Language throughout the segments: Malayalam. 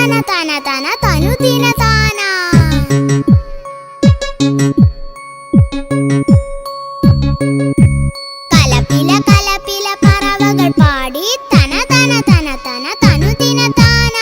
തന തന തന തനുദിന താന. കലപില കലപില പറവകൾ പാടി തന തന തന തന തനുദിന താന.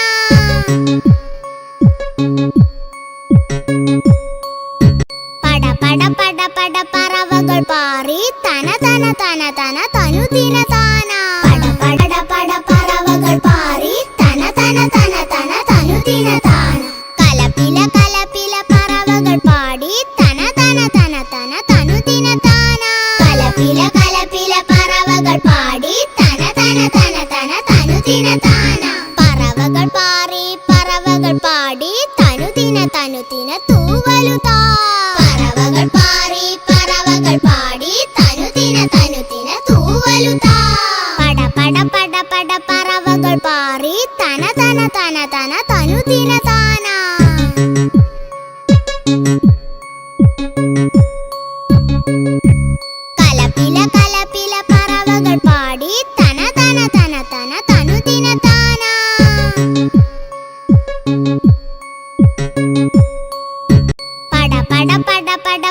പട പട പട പട പറവകൾ പാറി തന തന തന തന തനുദിന താന. പട പട പട പറവകൾ പാറി തന തന തന തന തനുദിന താന. കലപില കലപില പറവകൾ പാടി തന തന തന തന തനുദിന താന. കലപില കലപില പറവകൾ പാടി തന തന തന തന തനുദിന താന. പറവകൾ പാറി പറവകൾ പാടി തനുദിന തനുദിന തൂവലുതാ. പറവകൾ പാറി പറവകൾ പാടി തനുദിന തനുദിന തൂവലുതാ. പട പട പട പട പറവകൾ പാറി തന തന തന തന തനുദിന താന. കലപില കലപില പറവകൾ പാടി തന തന തന തന തനുദിന താന. പട പട പട പട